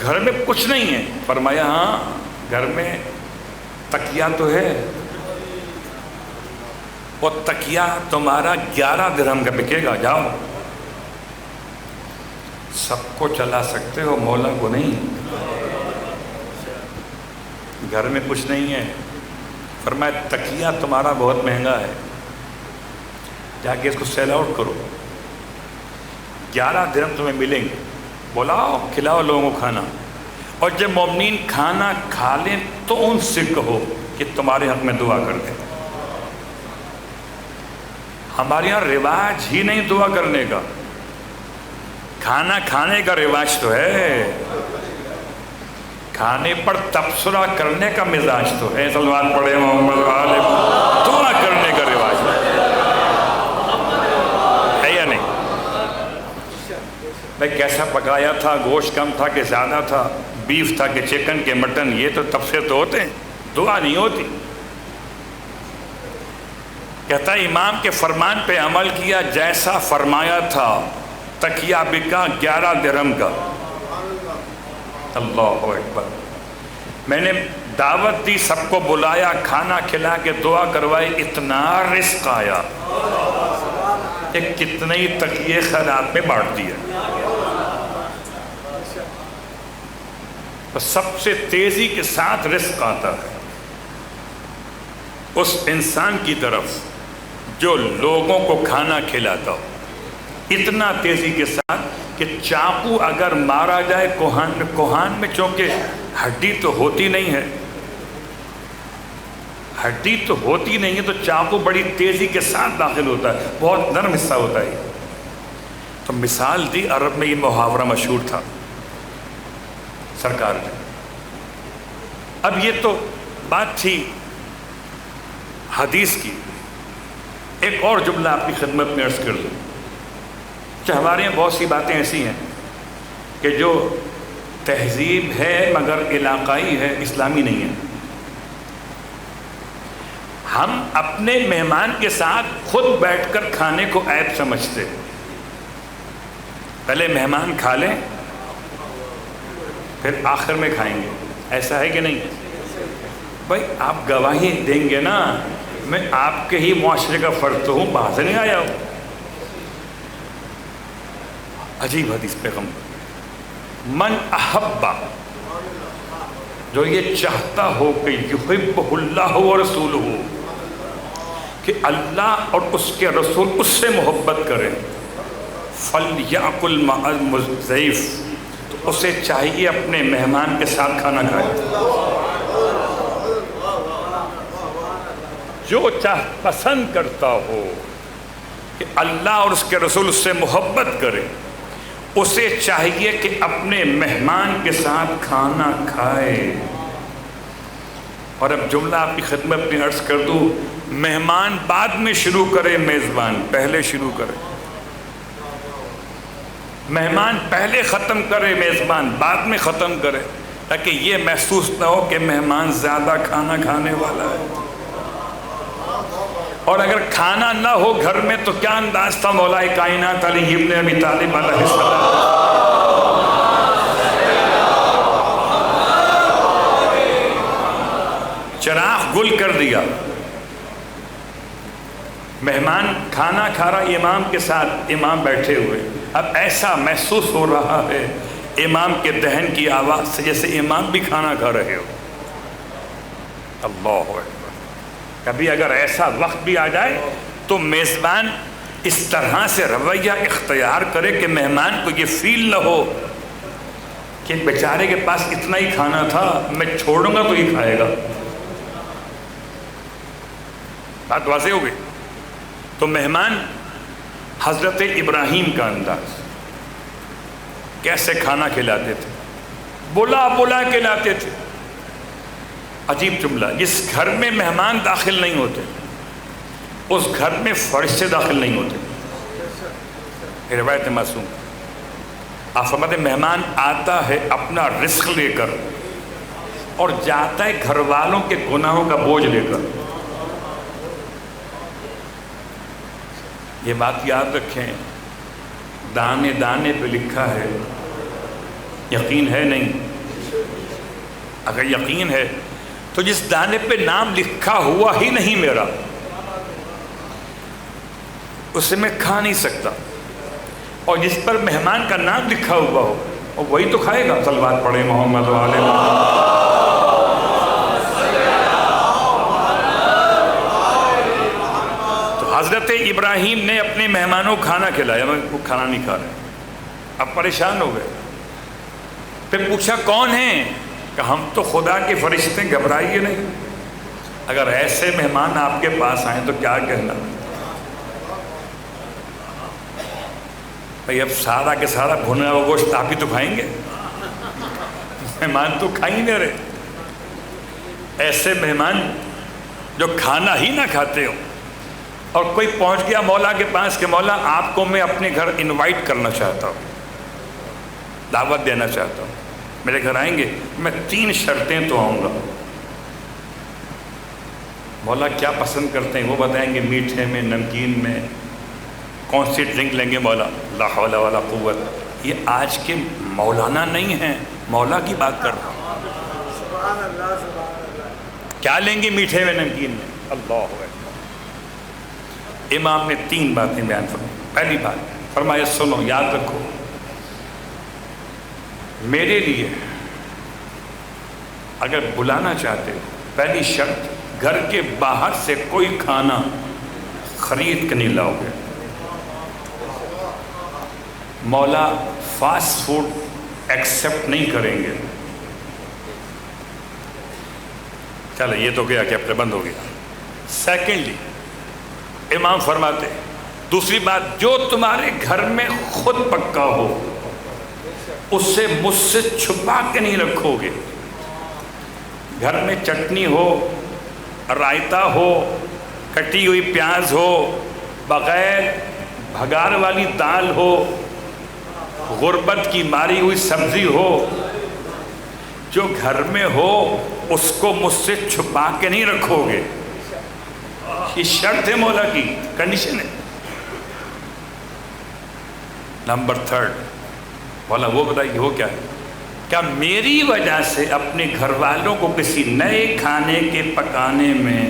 گھر میں کچھ نہیں ہے۔ فرمایا ہاں گھر میں تکیہ تو ہے، وہ تکیہ تمہارا 11 درہم کا بکے گا، جاؤ۔ سب کو چلا سکتے ہو، مولا کو نہیں۔ گھر میں کچھ نہیں ہے۔ فرمایا تکیہ تمہارا بہت مہنگا ہے، جا کے اس کو سیل آؤٹ کرو، 11 درہم تمہیں ملیں گے، بلاؤ کھلاؤ لوگوں کو کھانا، اور جب مومنین کھانا کھا لیں تو ان سے کہو کہ تمہارے حق میں دعا کر دیں۔ ہمارے یہاں رواج ہی نہیں دعا کرنے کا، کھانا کھانے کا رواج تو ہے، کھانے پر تبصرہ کرنے کا مزاج تو ہے، صلوات پڑھے محمد والے، دعا کرنے کا رواج ہے یا نہیں؟ بھائی کیسا پکایا تھا، گوشت کم تھا کہ زیادہ تھا، بیف تھا کہ چکن کے مٹن، یہ تو تبصرے تو ہوتے ہیں، دعا نہیں ہوتی۔ کہتا ہے امام کے فرمان پہ عمل کیا، جیسا فرمایا تھا، تکیہ بکا 11 درہم کا۔ اللہ اکبر۔ میں نے دعوت دی، سب کو بلایا، کھانا کھلا کے دعا کروائی، اتنا رزق آیا کہ کتنے ہی تکیے خیرات میں بانٹ دیے۔ سب سے تیزی کے ساتھ رزق آتا ہے اس انسان کی طرف جو لوگوں کو کھانا کھلاتا ہو، اتنا تیزی کے ساتھ کہ چاقو اگر مارا جائے کوہان میں، چونکہ ہڈی تو ہوتی نہیں ہے، ہڈی تو ہوتی نہیں ہے، تو چاقو بڑی تیزی کے ساتھ داخل ہوتا ہے، بہت نرم حصہ ہوتا ہے۔ تو مثال دی، عرب میں یہ محاورہ مشہور تھا سرکار نے۔ اب یہ تو بات تھی حدیث کی، ایک اور جملہ آپ کی خدمت میں عرض کر دوں کہ ہمارے یہاں بہت سی باتیں ایسی ہیں کہ جو تہذیب ہے مگر علاقائی ہے، اسلامی نہیں ہے۔ ہم اپنے مہمان کے ساتھ خود بیٹھ کر کھانے کو عیب سمجھتے، پہلے مہمان کھا لیں پھر آخر میں کھائیں گے، ایسا ہے کہ نہیں؟ بھائی آپ گواہی دیں گے نا، میں آپ کے ہی معاشرے کا فرد تو ہوں، باہر سے نہیں آیا ہوں۔ عجیب حدیث پیغمبر، من احبا، جو یہ چاہتا ہو کہ یحبہ اللہ و رسولہ، کہ اللہ اور اس کے رسول اس سے محبت کریں، فلیأکل مع الضیف، تو اسے چاہیے اپنے مہمان کے ساتھ کھانا کھائے۔ جو پسند کرتا ہو کہ اللہ اور اس کے رسول اس سے محبت کرے، اسے چاہیے کہ اپنے مہمان کے ساتھ کھانا کھائے۔ اور اب جملہ آپ کی خدمت میں عرض کر دوں، مہمان بعد میں شروع کرے، میزبان پہلے شروع کرے، مہمان پہلے ختم کرے، میزبان بعد میں ختم کرے، تاکہ یہ محسوس نہ ہو کہ مہمان زیادہ کھانا کھانے والا ہے۔ اور اگر کھانا نہ ہو گھر میں تو کیا انداز تھا مولا کائنات علی ابن ابی طالب علیہ السلام، چراغ گل کر دیا، مہمان کھانا کھا رہا امام کے ساتھ، امام بیٹھے ہوئے، اب ایسا محسوس ہو رہا ہے امام کے دہن کی آواز سے جیسے امام بھی کھانا کھا رہے ہو۔ اللہ اکبر۔ کبھی اگر ایسا وقت بھی آ جائے تو میزبان اس طرح سے رویہ اختیار کرے کہ مہمان کو یہ فیل نہ ہو کہ بیچارے کے پاس اتنا ہی کھانا تھا، میں چھوڑوں گا تو ہی کھائے گا۔ بات واضح ہو گئی؟ تو مہمان حضرت ابراہیم کا انداز، کیسے کھانا کھلاتے تھے، بلا بلا کے لاتے تھے۔ عجیب جملہ، جس گھر میں مہمان داخل نہیں ہوتے اس گھر میں فرشتے داخل نہیں ہوتے۔ یہ روایت معصوم۔ آپ فرماتے ہیں مہمان آتا ہے اپنا رزق لے کر اور جاتا ہے گھر والوں کے گناہوں کا بوجھ لے کر۔ یہ بات یاد رکھیں، دانے دانے پہ لکھا ہے، یقین ہے نہیں؟ اگر یقین ہے تو جس دانے پہ نام لکھا ہوا ہی نہیں میرا، اسے میں کھا نہیں سکتا، اور جس پر مہمان کا نام لکھا ہوا ہو اور وہی تو کھائے گا۔ صلوات پڑھیں محمد و آل محمد۔ تو حضرت ابراہیم نے اپنے مہمانوں کو کھانا کھلایا، وہ کھانا نہیں کھا رہے، اب پریشان ہو گئے۔ پھر پوچھا کون ہیں؟ کہ ہم تو خدا کے فرشتے، گھبرائیے نہیں، اگر ایسے مہمان آپ کے پاس آئیں تو کیا کہنا؟ بھئی اب سارا کے سارا بھنا ہوا گوشت آپ ہی تو کھائیں گے، مہمان تو کھا ہی نہیں رہے۔ ایسے مہمان جو کھانا ہی نہ کھاتے ہو، اور کوئی پہنچ گیا مولا کے پاس کہ مولا آپ کو میں اپنے گھر انوائٹ کرنا چاہتا ہوں، دعوت دینا چاہتا ہوں، میرے گھر آئیں گے؟ میں 3 شرطیں تو آؤں گا۔ مولا کیا پسند کرتے ہیں وہ بتائیں گے، میٹھے میں، نمکین میں، کون سی ڈرنک لیں گے مولا؟ لا حول ولا قوت۔ یہ آج کے مولانا نہیں ہیں، مولا کی بات کر رہا ہوں۔ کیا لیں گے میٹھے میں، نمکین میں؟ اللہ اکبر۔ امام نے 3 باتیں بیان فرمائی۔ پہلی بات فرمایا سنو، یاد رکھو، میرے لیے اگر بلانا چاہتے ہو، پہلی شرط گھر کے باہر سے کوئی کھانا خرید کے نہیں لاؤ گے۔ مولا فاسٹ فوڈ ایکسیپٹ نہیں کریں گے۔ چلو یہ تو گیا کہ اب بند ہو گیا۔ سیکنڈلی امام فرماتے ہیں دوسری بات، جو تمہارے گھر میں خود پکا ہو اس سے مجھ سے چھپا کے نہیں رکھو گے۔ گھر میں چٹنی ہو، رائتا ہو، کٹی ہوئی پیاز ہو، بغیر بھگار والی دال ہو، غربت کی ماری ہوئی سبزی ہو، جو گھر میں ہو اس کو مجھ سے چھپا کے نہیں رکھو گے۔ یہ شرط ہے مولا کی، کنڈیشن ہے۔ نمبر 3، مولا وہ بتائیے وہ کیا ہے؟ کیا میری وجہ سے اپنے گھر والوں کو کسی نئے کھانے کے پکانے میں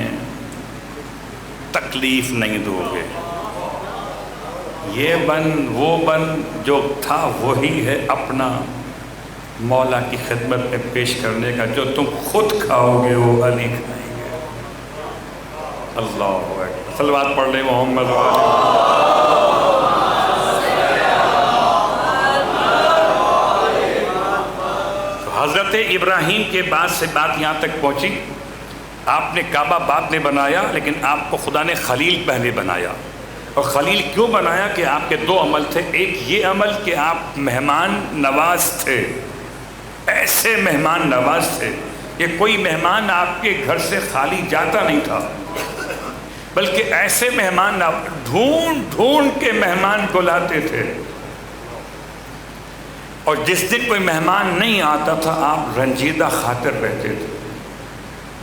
تکلیف نہیں دو گے؟ یہ بن وہ بن جو تھا وہی ہے اپنا مولا کی خدمت میں پیش کرنے کا، جو تم خود کھاؤ گے وہ علی کھائیں گے۔ اللہ اکبر، صلوات پڑھ لیں محمد حضرت ابراہیم کے بعد سے بات یہاں تک پہنچی، آپ نے کعبہ بعد میں بنایا، لیکن آپ کو خدا نے خلیل پہلے بنایا۔ اور خلیل کیوں بنایا؟ کہ آپ کے 2 عمل تھے۔ ایک یہ عمل کہ آپ مہمان نواز تھے، ایسے مہمان نواز تھے کہ کوئی مہمان آپ کے گھر سے خالی جاتا نہیں تھا، بلکہ ایسے مہمان ڈھونڈ ڈھونڈ کے مہمان کو لاتے تھے۔ اور جس دن کوئی مہمان نہیں آتا تھا آپ رنجیدہ خاطر رہتے تھے۔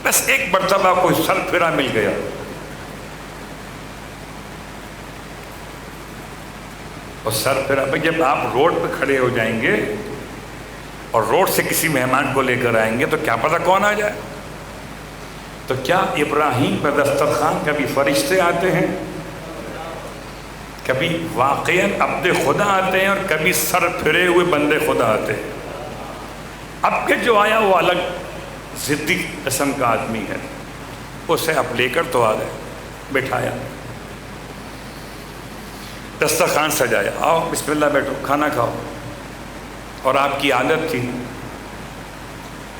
بس ایک مرتبہ کوئی سر پھرا مل گیا، اور سر پھرا جب آپ روڈ پہ کھڑے ہو جائیں گے اور روڈ سے کسی مہمان کو لے کر آئیں گے تو کیا پتہ کون آ جائے۔ تو کیا ابراہیم پر دسترخوان کبھی فرشتے آتے ہیں، کبھی واقعاً عبد خدا آتے ہیں، اور کبھی سر پھرے ہوئے بندے خدا آتے ہیں۔ اب کہ جو آیا وہ الگ ضدی قسم کا آدمی ہے، اسے اب لے کر تو آ گئے، بٹھایا، دسترخوان سجایا، آؤ بسم اللہ بیٹھو کھانا کھاؤ۔ اور آپ کی عادت تھی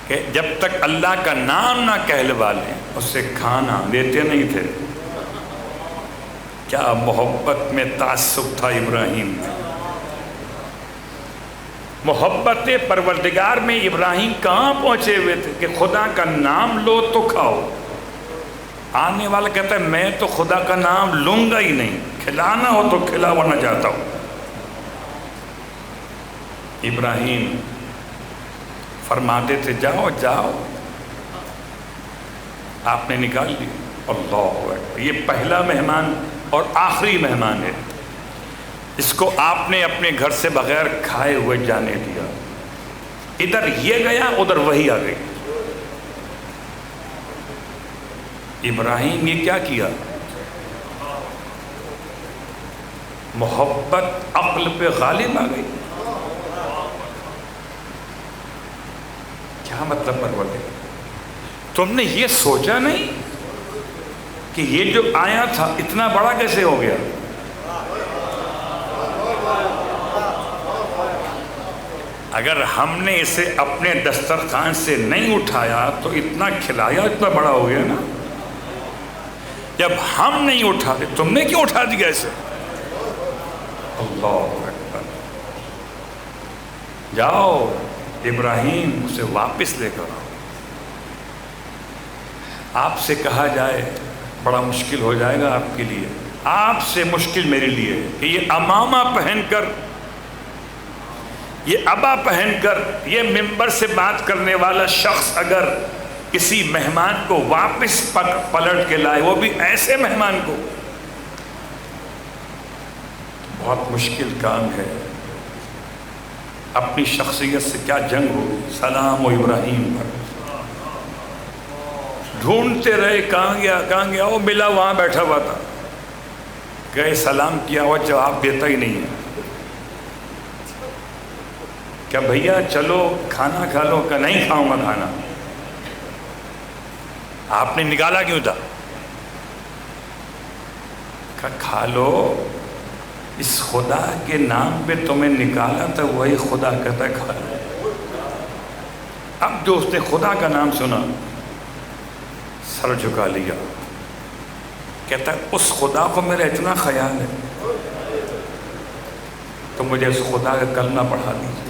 کہ جب تک اللہ کا نام نہ کہلوا لیں اس سے کھانا دیتے نہیں تھے۔ کیا محبت میں تعصب تھا ابراہیم میں، محبت پروردگار میں ابراہیم کہاں پہنچے ہوئے تھے کہ خدا کا نام لو تو کھاؤ۔ آنے والا کہتا ہے میں تو خدا کا نام لوں گا ہی نہیں، کھلانا ہو تو کھلانا چاہتا ہوں۔ ابراہیم فرماتے تھے جاؤ جاؤ، آپ نے نکال لی۔ اللہ اکبر، یہ پہلا مہمان اور آخری مہمان ہے، اس کو آپ نے اپنے گھر سے بغیر کھائے ہوئے جانے دیا۔ ادھر یہ گیا ادھر وہی آ گئی۔ ابراہیم یہ کیا کیا؟ محبت عقل پہ غالب آ گئی۔ کیا مطلب پروردگار؟ تم نے یہ سوچا نہیں کہ یہ جو آیا تھا اتنا بڑا کیسے ہو گیا؟ اگر ہم نے اسے اپنے دسترخوان سے نہیں اٹھایا تو اتنا کھلایا اتنا بڑا ہو گیا نا۔ جب ہم نہیں اٹھاتے تم نے کیوں اٹھا دیا اسے؟ اللہ اکبر۔ جاؤ ابراہیم اسے واپس لے کر آؤ۔ آپ سے کہا جائے بڑا مشکل ہو جائے گا آپ کے لیے، آپ سے مشکل میرے لیے کہ یہ امامہ پہن کر، یہ ابا پہن کر یہ ممبر سے بات کرنے والا شخص اگر کسی مہمان کو واپس پلٹ کے لائے، وہ بھی ایسے مہمان کو، بہت مشکل کام ہے۔ اپنی شخصیت سے کیا جنگ ہو۔ سلام و ابراہیم پر ڈھونڈتے رہے، کہاں گیا وہ ملا، وہاں بیٹھا ہوا تھا، گئے سلام کیا، وہ جواب دیتا ہی نہیں ہے۔ کیا بھیا چلو کھانا کھا لو؟ کہ نہیں کھاؤں گا کھانا۔ آپ نے نکالا کیوں تھا؟ کہ کھا لو، اس خدا کے نام پہ تمہیں نکالا تھا، وہی خدا کہتا ہے کھا لو۔ اب جو اس نے خدا کا نام سنا سر جھکا لیا، کہتا ہے اس خدا کو میرا اتنا خیال ہے تو مجھے اس خدا کا کلمہ پڑھا دیجیے۔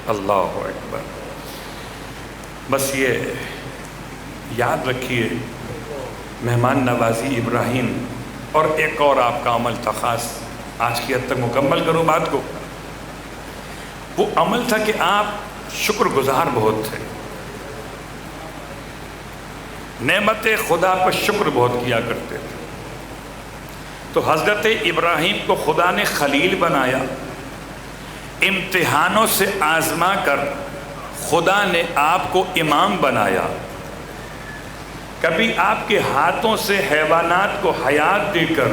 اللہ اکبر۔ بس یہ یاد رکھیے مہمان نوازی ابراہیم، اور ایک اور آپ کا عمل تھا خاص، آج کی حد تک مکمل کروں بات کو۔ وہ عمل تھا کہ آپ شکر گزار بہت تھے، نعمت خدا پر شکر بہت کیا کرتے تھے۔ تو حضرت ابراہیم کو خدا نے خلیل بنایا، امتحانوں سے آزما کر خدا نے آپ کو امام بنایا۔ کبھی آپ کے ہاتھوں سے حیوانات کو حیات دے کر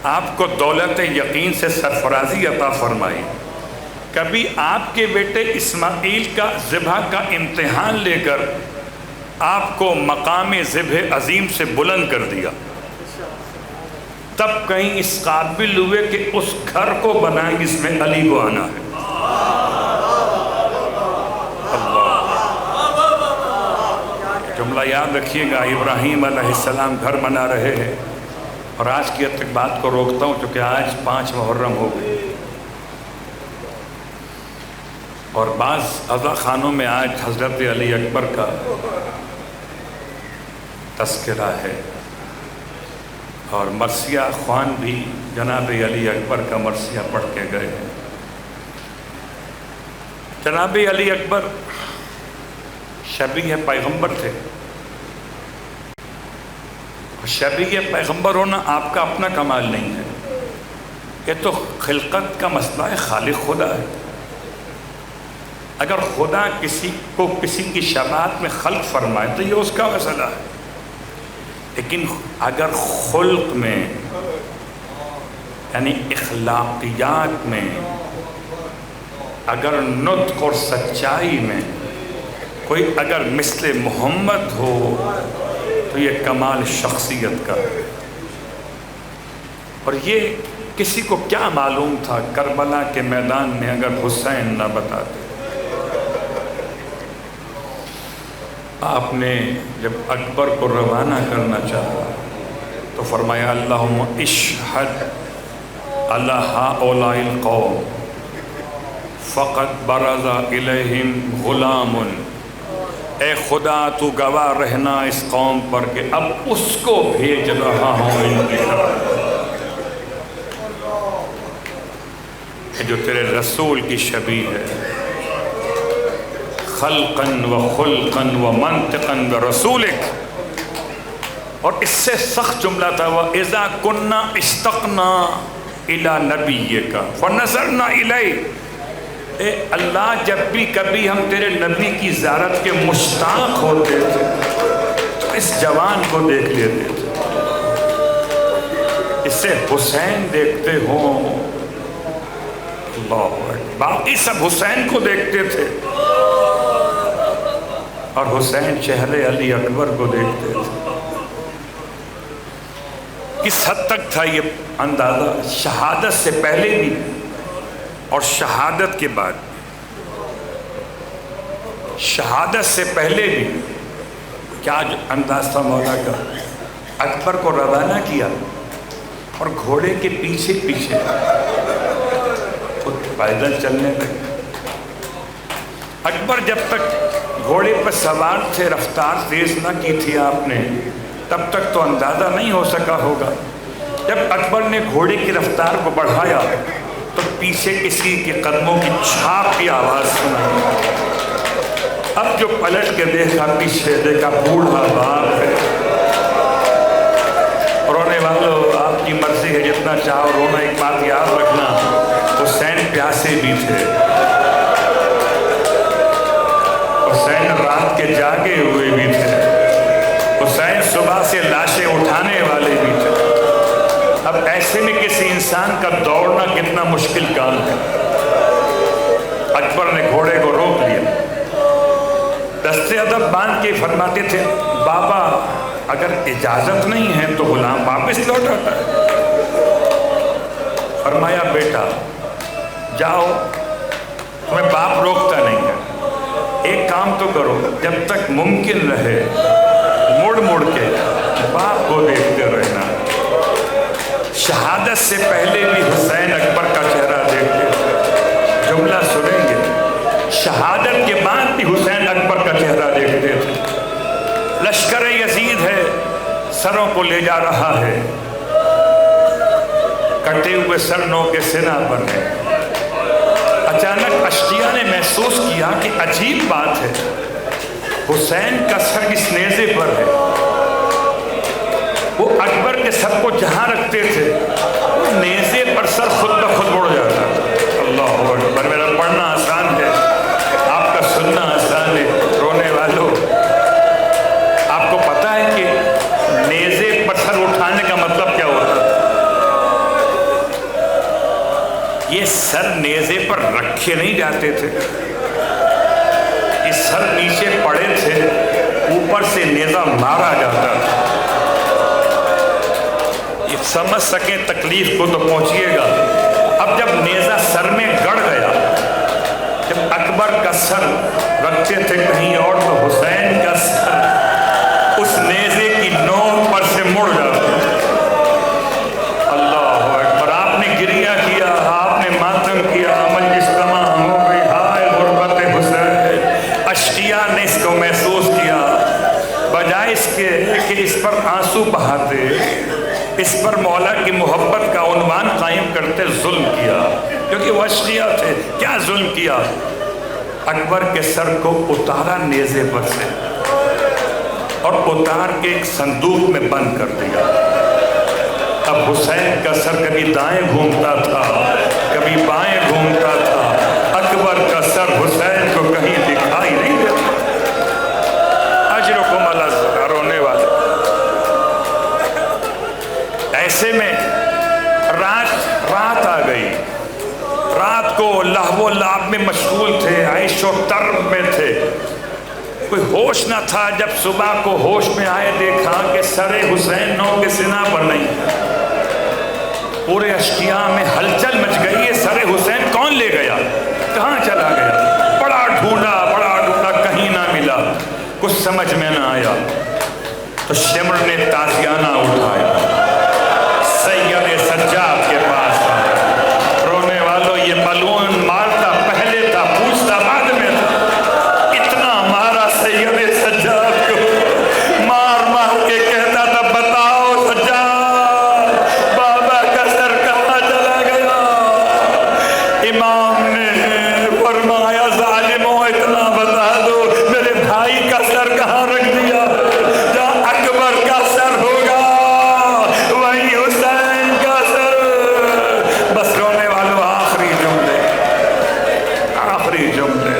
آپ کو دولت یقین سے سرفرازی عطا فرمائی۔ کبھی آپ کے بیٹے اسماعیل کا ذبح کا امتحان لے کر آپ کو مقام ذبح عظیم سے بلند کر دیا۔ تب کہیں اس قابل ہوئے کہ اس گھر کو بنائیں جس میں علی کو آنا ہے۔ جملہ یاد رکھیے گا، ابراہیم علیہ السلام گھر بنا رہے ہیں، اور آج کی حد تک بات کو روکتا ہوں کیونکہ آج 5 محرم ہو گئے، اور بعض عزا خانوں میں آج حضرت علی اکبر کا تذکرہ ہے، اور مرثیہ خوان بھی جناب علی اکبر کا مرثیہ پڑھ کے گئے ہیں۔ جناب علی اکبر شبیہ پیغمبر تھے، شبیہ پیغمبر ہونا آپ کا اپنا کمال نہیں ہے، یہ تو خلقت کا مسئلہ ہے، خالق خدا ہے۔ اگر خدا کسی کو کسی کی شباہت میں خلق فرمائے تو یہ اس کا مسئلہ ہے، لیکن اگر خلق میں یعنی اخلاقیات میں، اگر نطق اور سچائی میں کوئی اگر مثل محمد ہو تو یہ کمال شخصیت کا ہے۔ اور یہ کسی کو کیا معلوم تھا کربلا کے میدان میں اگر حسین نہ بتاتے۔ آپ نے جب اکبر کو روانہ کرنا چاہا تو فرمایا اللہم اشہد علی ہؤلاء القوم فقط برز الیہم غلام، اے خدا تو گواہ رہنا اس قوم پر کہ اب اس کو بھیج رہا ہوں ان کی طرف جو تیرے رسول کی شبیہ ہے، خلقاً و خلقاً و منطقاً برسولک۔ اور اس سے سخت جملہ تھا وَإِذَا كُنَّا اشْتَقْنَا إِلَى نَبِيِّكَ فَنَظَرْنَا إِلَيْهِ، اے اللہ جب بھی کبھی ہم تیرے نبی کی زیارت کے مشتاق ہوتے تھے تو اس جوان کو دیکھ لیتے تھے، اسے حسین دیکھتے ہوں، اللہ باقی سب حسین کو دیکھتے تھے اور حسین چہرے علی اکبر کو دیکھتے تھے۔ کس حد تک تھا یہ اندازہ شہادت سے پہلے بھی اور شہادت کے بعد بھی۔ شہادت سے پہلے بھی کیا انداز تھا مولا کا، اکبر کو روانہ کیا اور گھوڑے کے پیچھے پیچھے خود پیدل چلنے لگے۔ اکبر جب تک گھوڑے پر سوار تھے رفتار تیز نہ کی تھی آپ نے، تب تک تو اندازہ نہیں ہو سکا ہوگا۔ جب اکبر نے گھوڑے کی رفتار کو بڑھایا تو پیچھے کسی کے قدموں کی چھاپ کی آواز سنائی۔ اب جو پلٹ کے دیکھا پیچھے دیکھا بوڑھا باپ ہے۔ رونے والوں آپ کی مرضی ہے جتنا چاہو رونا، ایک بات یاد رکھنا حسین پیاسے بھی تھے، حسین رات کے جاگے ہوئے بھی تھے، حسین صبح سے لاشیں اٹھانے والے بھی تھے۔ اب ایسے میں کسی انسان کا دوڑنا کتنا مشکل کام ہے۔ اکبر نے گھوڑے کو روک لیا، دستے ادب باندھ کے فرماتے تھے بابا اگر اجازت نہیں ہے تو غلام واپس لوٹ آتا ہے۔ فرمایا بیٹا جاؤ، تمہیں باپ روکتا نہیں ہے، ایک کام تو کرو جب تک ممکن رہے مڑ مڑ کے باپ کو دیکھتے رہنا۔ شہادت سے پہلے بھی حسین اکبر کا چہرہ دیکھتے تھے، جملہ سنیں گے، شہادت کے بعد بھی حسین اکبر کا چہرہ دیکھتے تھے۔ لشکر یزید ہے، سروں کو لے جا رہا ہے، کٹے ہوئے سر نو کے سینہ پر ہے۔ اچانک اشقیہ نے محسوس کیا کہ عجیب بات ہے، حسین کا سر اس نیزے پر ہے۔ وہ اکبر کے سر کو جہاں رکھتے تھے نیزے پر سر خود بخود مڑ جاتا تھا۔ اللہ اکبر، میرا پڑھنا آسان ہے، آپ کا سننا آسان ہے۔ رونے والوں آپ کو پتہ ہے کہ نیزے پر سر اٹھانے کا مطلب کیا ہوتا ہے؟ یہ سر نیزے پر رکھے نہیں جاتے تھے، یہ سر نیچے پڑے تھے، اوپر سے نیزہ مارا جاتا تھا۔ یہ سمجھ سکیں تکلیف کو تو پہنچیے گا۔ اب جب نیزہ سر میں گڑ گیا، جب اکبر کا سر رکھتے تھے کہیں اور تو حسین کا سر اس نیزے کی نوک پر سے مڑ جاتا۔ اللہ اکبر، آپ نے گریہ کیا، آپ نے ماتم کیا، مجلس تمام ہو گئی، ہائے غربت حسین۔ اشقیہ نے اس کو محسوس کیا، بجائے اس کے کہ اس پر آنسو بہاتے، اس پر مولا کی محبت کا عنوان قائم کرتے ظلم کیا، کیونکہ وہ اشقیہ تھے۔ کیا ظلم کیا؟ اکبر کے سر کو اتارا نیزے پر سے اور اتار کے ایک صندوق میں بند کر دیا۔ اب حسین کا سر کبھی دائیں گھومتا تھا، کبھی بائیں گھومتا تھا، اکبر کا سر حسین کو کہیں دکھائی نہیں دیتا۔ اجرکم اللہ، رونے والے۔ ایسے میں رات آ گئی، رات کو لہو و لعب میں مشغول تھے، عیش و طرب میں تھے۔ کوئی ہوش نہ تھا جب صبح کو ہوش میں آئے دیکھا کہ سر حسین نو کے سینہ پر نہیں. پورے اشکیاء میں ہلچل مچ گئی. یہ سر حسین کون لے گیا؟ کہاں چلا گیا؟ بڑا ڈھونڈا کہیں نہ ملا. کچھ سمجھ میں نہ آیا تو شمر نے تازیانہ اٹھایا سید سجاد کے پاس. رونے والوں یہ ملعون مارتا پہلے تھا پوچھتا بعد میں تھا. اتنا مارا سید سجاد کو، مار مار کے کہتا تھا بتاؤ سجاد بابا کا سر کہاں چلا گیا؟ امام نے فرمایا ظالموں اتنا بتا دو میرے بھائی کا سر کہاں رکھ دیا؟ جہاں اکبر کا سر ہوگا وہیں حسین کا سر. بس رونے والوں آخری جملے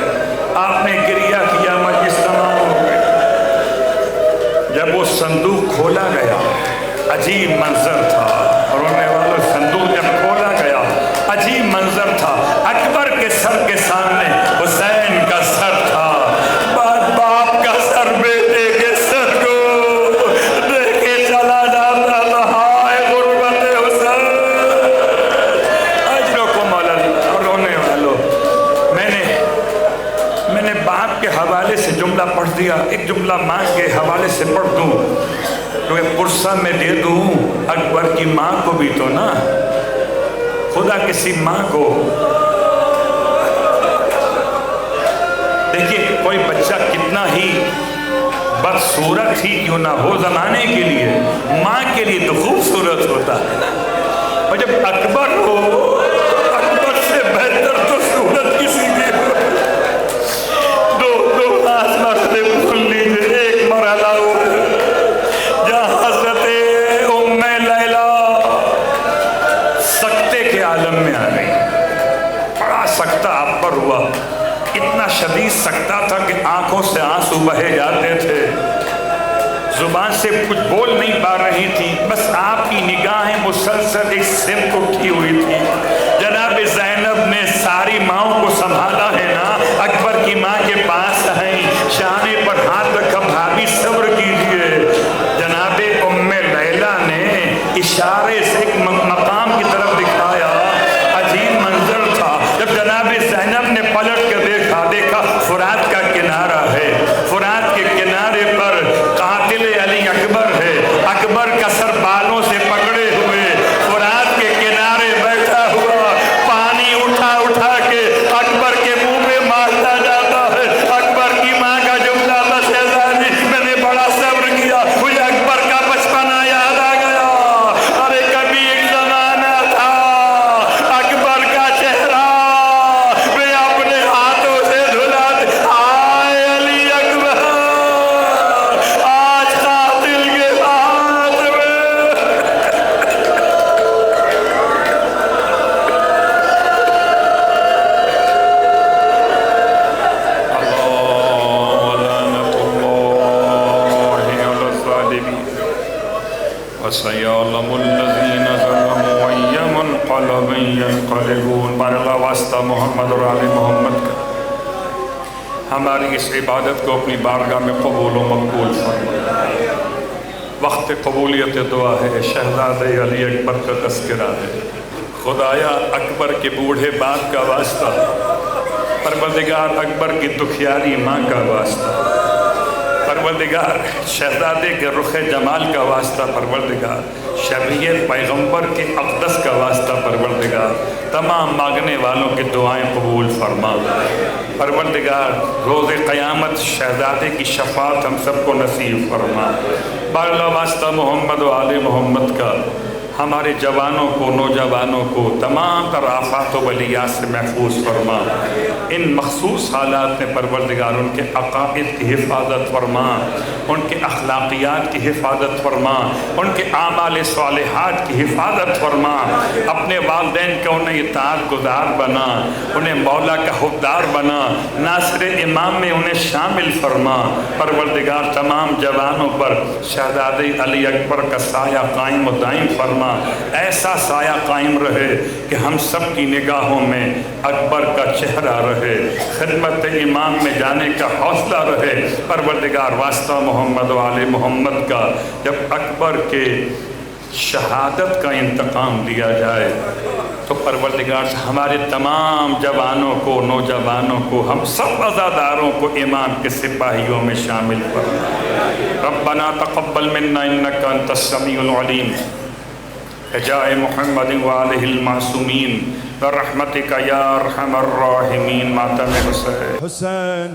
آپ نے گریہ کیا، مجلس تمام ہو گئی. جب وہ صندوق کھولا گیا عجیب منظر تھا. رونے والوں صندوق جب کھولا گیا عجیب منظر تھا. اکبر کے سر کے سامنے حسین کا سر تھا. باپ کا سر بیٹے کے سر کو دیکھے چلا جاتا تھا. ہائے غربت حسین اجرکم علی اللہ. رونے والوں میں نے باپ کے حوالے سے جملہ پڑھ دیا. ایک جملہ ماں کے حوالے سے پڑھ دوں تو ایک پرسہ میں دے دوں اکبر کی ماں کو بھی تو نا. خدا کسی ماں کو دیکھیے کوئی بچہ کتنا ہی بدصورت ہی کیوں نہ ہو زمانے کے لیے، ماں کے لیے تو خوبصورت ہوتا ہے. اور جب اکبر ہو اکبر سے بہتر تو صورت کسی کی ہو. دو مرحلے کھل لیجیے. ایک مرحلہ ہو جہاں حضرت ام لیلا سکتے کے عالم میں آ گئی. بڑا سکتہ آپ پر ہوا. اتنا شدید سکتہ تھا کہ آنکھوں سے آنسو بہے جاتے تھے. زبان سے کچھ بول نہیں پا رہی تھی. بس آپ کی نگاہیں مسلسل ایک سمت اٹھی ہوئی تھی. جناب زینب نے ساری ماؤں کو سنبھالا ہے نا. اکبر کی ماں کے پاس آئیں، شانے پر ہاتھ رکھا بھابھی صبر کیجئے. جناب ام لیلا نے اشارے سے ایک مقام کی طرف دکھایا. عجیب منظر تھا. جب جناب زینب نے پلٹ کر دیکھا فرات کا کنارہ ہے. فرات کے کنارے پر قاتل علی اکبر ہے. اکبر کا سر بالوں سے پکڑے ہوئے فرات کے کنارے بیٹھا ہوا پانی اٹھا کے اکبر کے منہ میں مارتا جاتا ہے. اکبر کی ماں کا جملہ بس شہزادی میں نے بڑا صبر کیا. مجھے اکبر کا بچپنا یاد آ گیا. ارے کبھی ایک زمانہ تھا اکبر کا چہرہ میں اپنے ہاتھوں سے دھلاتے. آئے علی اکبر آج قاتل کے ہاتھ میں. وَسَيَعْلَمُ الَّذِينَ ظَلَمُوا أَيَّ مُنْقَلَبٍ يَنْقَلِبُونَ. بار اللہ واسطہ محمد اور آل محمد کا ہماری اس عبادت کو اپنی بارگاہ میں قبول و مقبول فرما. وقت قبولیت دعا ہے. شہزادے علی اکبر کا تذکرہ ہے. خدایا اکبر کے بوڑھے باپ کا واسطہ، پروردگار اکبر کی دکھیاری ماں کا واسطہ، پروردگار شہزادے کے رخ جمال کا واسطہ، پروردگار شبیہ پیغمبر کے اقدس کا واسطہ، پروردگار تمام مانگنے والوں کی دعائیں قبول فرما. پروردگار روز قیامت شہزادے کی شفاعت ہم سب کو نصیب فرما. بارلا واسطہ محمد و آل محمد کا ہمارے جوانوں کو، نوجوانوں کو تمام تر آفات و بلیات سے محفوظ فرما. ان مخصوص حالات میں پروردگار ان کے عقائد کی حفاظت فرما، ان کے اخلاقیات کی حفاظت فرما، ان کے اعمال صالحات کی حفاظت فرما. اپنے والدین کا انہیں اطاعت گزار بنا، انہیں مولا کا حبدار بنا، ناصر امام میں انہیں شامل فرما. پروردگار تمام جوانوں پر شہزادے علی اکبر کا سایہ قائم و دائم فرما. فرما، ایسا سایہ قائم رہے کہ ہم سب کی نگاہوں میں اکبر کا چہرہ رہے، خدمت امام میں جانے کا حوصلہ رہے۔ پروردگار واسطہ محمد و آل محمد کا جب اکبر کے شہادت کا انتقام دیا جائے تو پروردگار سے ہمارے تمام جوانوں کو، نوجوانوں کو، ہم سب عزاداروں کو امام کے سپاہیوں میں شامل فرما۔ ربنا تقبل منا انک انت السمیع العلیم، بجاہ محمد وآلہ المعصومین، برحمتک یا ارحم الراحمین۔ ماتم حسین